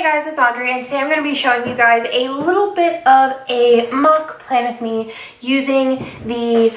Hey guys, it's Andrea, and today I'm going to be showing you guys a little bit of a mock plan with me using the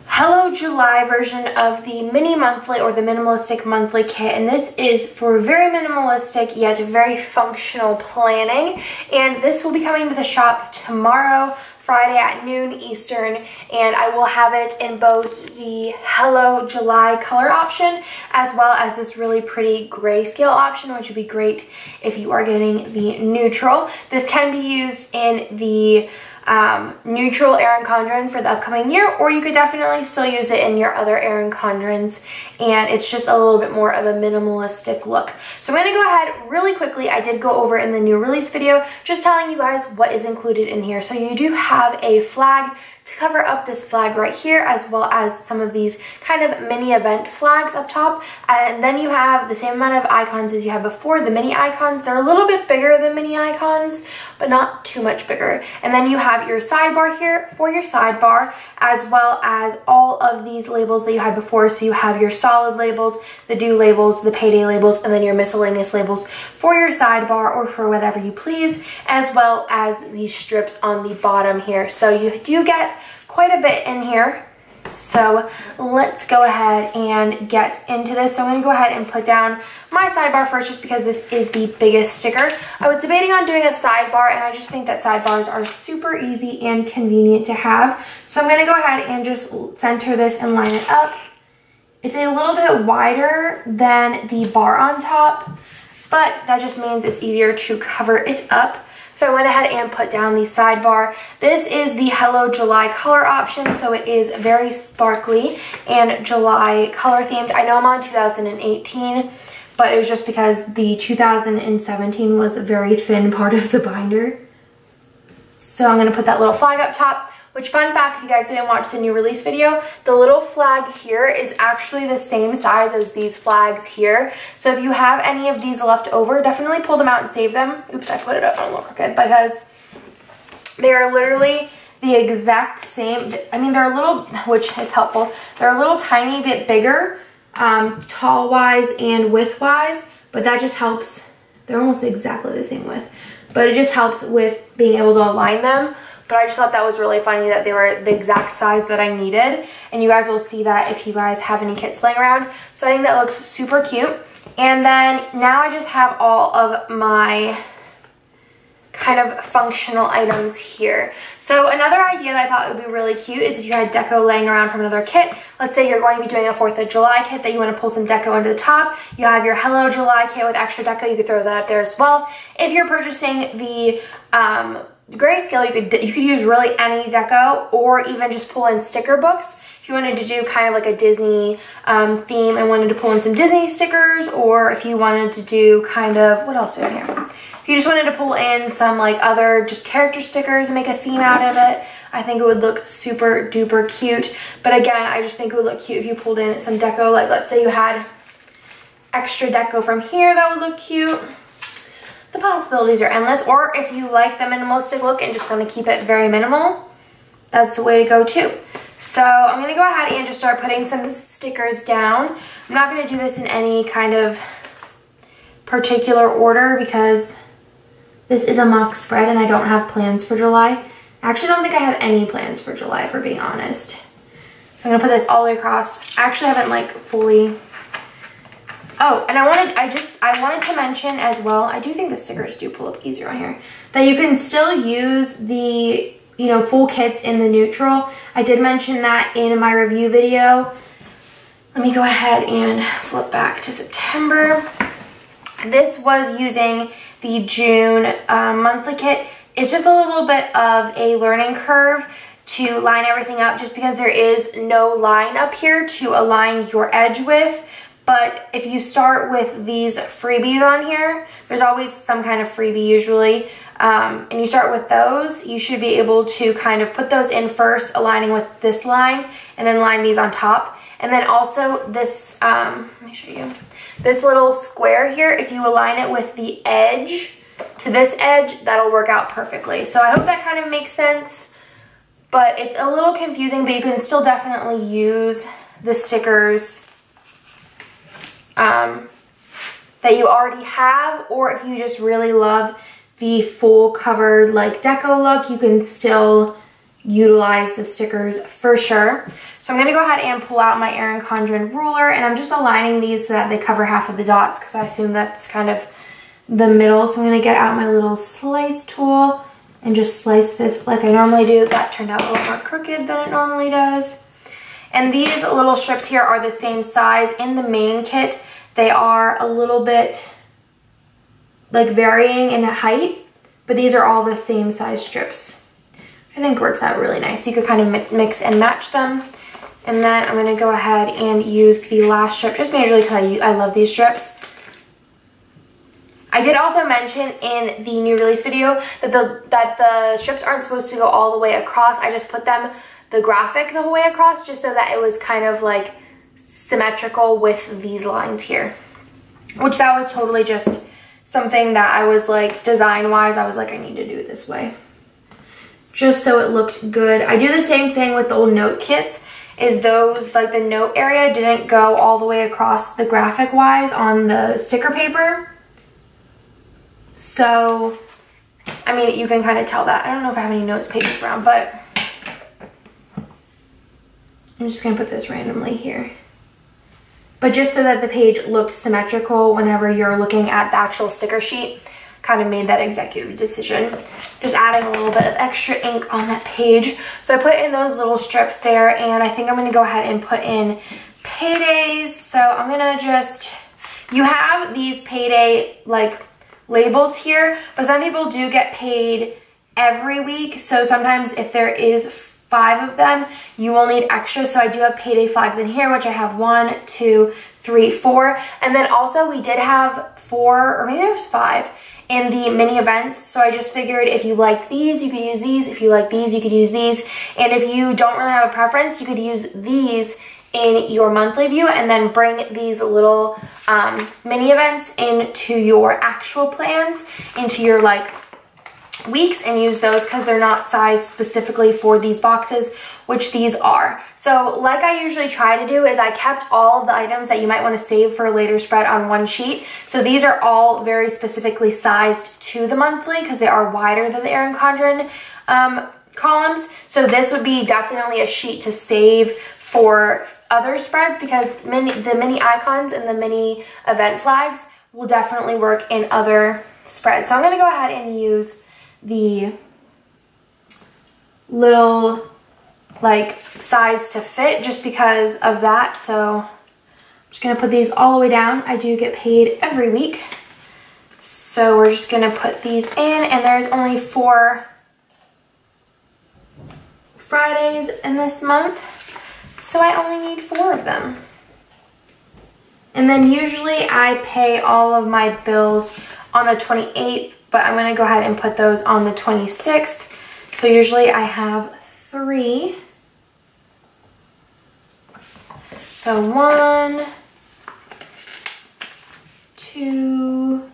Hello July version of the mini monthly or the minimalistic monthly kit, and this is for very minimalistic yet very functional planning, and this will be coming to the shop tomorrow, Friday at noon Eastern, and I will have it in both the Hello July color option as well as this really pretty grayscale option, which would be great if you are getting the neutral. This can be used in the neutral Erin Condren for the upcoming year, or you could definitely still use it in your other Erin Condrens, and it's just a little bit more of a minimalistic look. So I'm going to go ahead really quickly. I did go over in the new release video just telling you guys what is included in here. So you do have a flag to cover up this flag right here, as well as some of these kind of mini event flags up top, and then you have the same amount of icons as you had before, the mini icons. They're a little bit bigger than mini icons, but not too much bigger. And then you have your sidebar here for your sidebar, as well as all of these labels that you had before. So you have your solid labels, the due labels, the payday labels, and then your miscellaneous labels for your sidebar or for whatever you please, as well as these strips on the bottom here. So you do get quite a bit in here. So let's go ahead and get into this. So I'm going to go ahead and put down my sidebar first, just because this is the biggest sticker. I was debating on doing a sidebar, and I just think that sidebars are super easy and convenient to have. So I'm going to go ahead and just center this and line it up. It's a little bit wider than the bar on top, but that just means it's easier to cover it up. So I went ahead and put down the sidebar. This is the Hello July color option, so it is very sparkly and July color themed. I know I'm on 2018, but it was just because the 2017 was a very thin part of the binder. So I'm going to put that little flag up top. Which, fun fact, if you guys didn't watch the new release video, the little flag here is actually the same size as these flags here. So if you have any of these left over, definitely pull them out and save them. Oops, I put it up on a little crooked, because they are literally the exact same. I mean, they're a little, which is helpful, they're a little tiny bit bigger, tall-wise and width-wise, but that just helps. They're almost exactly the same width, but it just helps with being able to align them. But I just thought that was really funny that they were the exact size that I needed. And you guys will see that if you guys have any kits laying around. So I think that looks super cute. And then now I just have all of my kind of functional items here. So another idea that I thought would be really cute is if you had deco laying around from another kit. Let's say you're going to be doing a 4th of July kit that you want to pull some deco into the top. You have your Hello July kit with extra deco. You could throw that up there as well. If you're purchasing the grayscale, you could use really any deco, or even just pull in sticker books. If you wanted to do kind of like a Disney theme and wanted to pull in some Disney stickers, or if you wanted to do kind of, what else do we have here? If you just wanted to pull in some like other just character stickers and make a theme out of it, I think it would look super duper cute. But again, I just think it would look cute if you pulled in some deco. Like, let's say you had extra deco from here, that would look cute. The possibilities are endless. Or if you like the minimalistic look and just want to keep it very minimal, that's the way to go too. So I'm going to go ahead and just start putting some stickers down. I'm not going to do this in any kind of particular order because this is a mock spread and I don't have plans for July. I actually don't think I have any plans for July, if we're being honest. So I'm going to put this all the way across. I actually haven't like fully... Oh, and I wanted to mention as well, I do think the stickers do pull up easier on here, that you can still use the, you know, full kits in the neutral. I did mention that in my review video. Let me go ahead and flip back to September. This was using the June monthly kit. It's just a little bit of a learning curve to line everything up, just because there is no line up here to align your edge with. But if you start with these freebies on here, there's always some kind of freebie usually, and you start with those, you should be able to kind of put those in first, aligning with this line, and then line these on top. And then also this, let me show you, this little square here, if you align it with the edge to this edge, that'll work out perfectly. So I hope that kind of makes sense, but it's a little confusing, but you can still definitely use the stickers that you already have, or if you just really love the full covered like deco look, you can still utilize the stickers for sure. So I'm gonna go ahead and pull out my Erin Condren ruler, and I'm just aligning these so that they cover half of the dots, because I assume that's kind of the middle. So I'm gonna get out my little slice tool and just slice this like I normally do. That turned out a little more crooked than it normally does. And these little strips here are the same size. In the main kit, they are a little bit like varying in height, but these are all the same size strips. I think works out really nice. You could kind of mix and match them. And then I'm gonna go ahead and use the last strip, just majorly because I love these strips. I did also mention in the new release video that the strips aren't supposed to go all the way across. I just put the graphic the whole way across, just so that it was kind of like symmetrical with these lines here. Which that was totally just something that I was like, design-wise, I was like, I need to do it this way, just so it looked good. I do the same thing with the old note kits, is those, like the note area didn't go all the way across the graphic-wise on the sticker paper. So, I mean, you can kind of tell that. I don't know if I have any notes pages around, but I'm just going to put this randomly here. But just so that the page looked symmetrical whenever you're looking at the actual sticker sheet, kind of made that executive decision. Just adding a little bit of extra ink on that page. So I put in those little strips there, and I think I'm going to go ahead and put in Paydays. So I'm going to just, you have these Payday like labels here, but some people do get paid every week. So sometimes if there is 5 of them, you will need extra. So I do have Payday flags in here, which I have 1, 2, 3, 4. And then also we did have 4, or maybe there's 5 in the mini events. So I just figured if you like these, you could use these. If you like these, you could use these. And if you don't really have a preference, you could use these in your monthly view, and then bring these little mini events into your actual plans, into your like weeks, and use those because they're not sized specifically for these boxes, which these are. So like I usually try to do, is I kept all of the items that you might want to save for a later spread on one sheet. So these are all very specifically sized to the monthly because they are wider than the Erin Condren columns. So this would be definitely a sheet to save for other spreads, because the mini icons and the mini event flags will definitely work in other spreads. So I'm going to go ahead and use the little like size to fit just because of that. So I'm just going to put these all the way down. I do get paid every week, so we're just going to put these in, and there's only 4 Fridays in this month, so I only need 4 of them. And then usually I pay all of my bills on the 28th, but I'm going to go ahead and put those on the 26th. So usually I have 3. So 1, 2,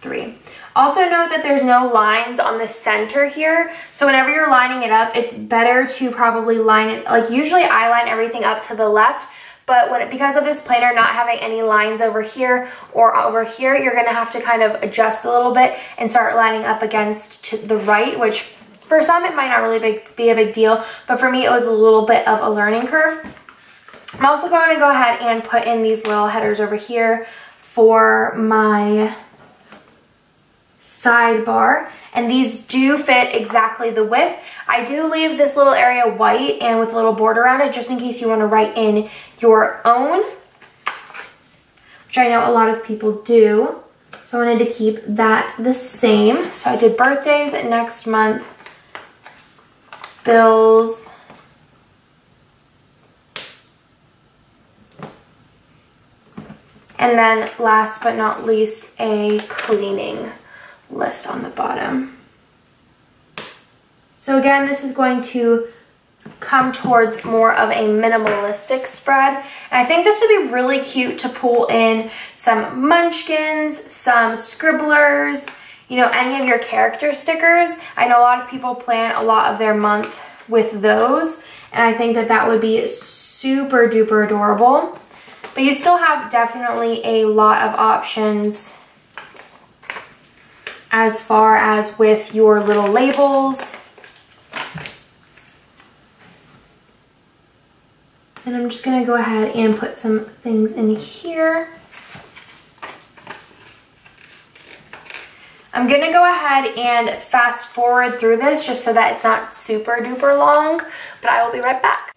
3. Also note that there's no lines on the center here. So whenever you're lining it up, it's better to probably line it, like usually I line everything up to the left, but because of this planner not having any lines over here or over here, you're gonna have to kind of adjust a little bit and start lining up against to the right, which for some it might not really be a big deal, but for me it was a little bit of a learning curve. I'm also going to go ahead and put in these little headers over here for my sidebar, and these do fit exactly the width. I do leave this little area white and with a little border around it just in case you want to write in your own, which I know a lot of people do. So I wanted to keep that the same. So I did birthdays next month, bills, and then last but not least, a cleaning list on the bottom. So again, this is going to come towards more of a minimalistic spread. And I think this would be really cute to pull in some munchkins, some scribblers, you know, any of your character stickers. I know a lot of people plan a lot of their month with those, and I think that that would be super duper adorable. But you still have definitely a lot of options as far as with your little labels. And I'm just gonna go ahead and put some things in here. I'm gonna go ahead and fast forward through this just so that it's not super duper long, but I will be right back.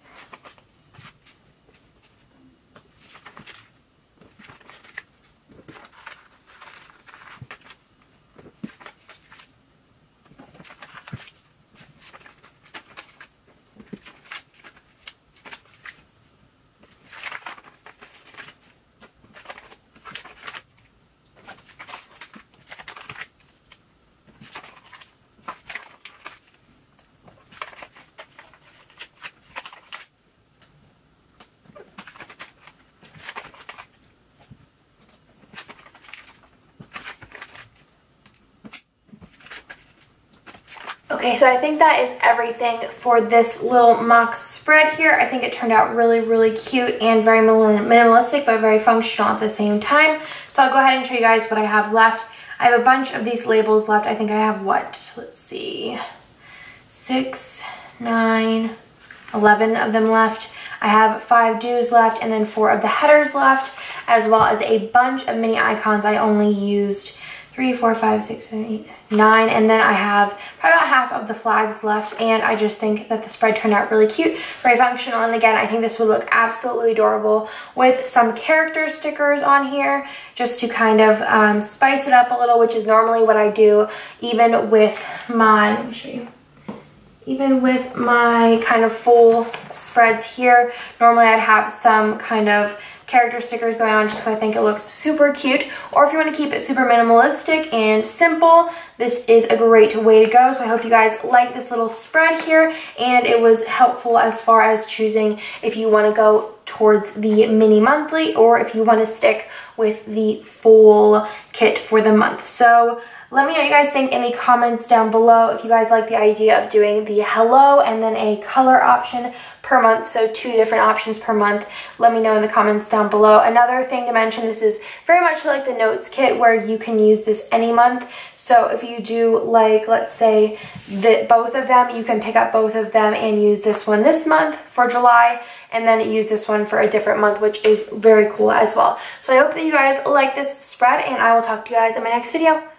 Okay, so I think that is everything for this little mock spread here. I think it turned out really, really cute and very minimalistic, but very functional at the same time. So I'll go ahead and show you guys what I have left. I have a bunch of these labels left. I think I have what? Let's see. 6, 9, 11 of them left. I have 5 do's left and then 4 of the headers left, as well as a bunch of mini icons. I only used 3, 4, 5, 6, 7, 8, 9, and then I have probably about half of the flags left, and I just think that the spread turned out really cute, very functional, and again, I think this would look absolutely adorable with some character stickers on here, just to kind of spice it up a little, which is normally what I do, even with my, let me show you. Even with my kind of full spreads here, normally I'd have some kind of character stickers going on just because I think it looks super cute. Or if you want to keep it super minimalistic and simple, this is a great way to go. So I hope you guys like this little spread here, and it was helpful as far as choosing if you want to go towards the mini monthly or if you want to stick with the full kit for the month. So let me know what you guys think in the comments down below if you guys like the idea of doing the hello and then a color option per month, so 2 different options per month. Let me know in the comments down below. Another thing to mention, this is very much like the notes kit where you can use this any month. So if you do like, let's say that both of them, you can pick up both of them and use this one this month for July, and then use this one for a different month, which is very cool as well. So I hope that you guys like this spread, and I will talk to you guys in my next video.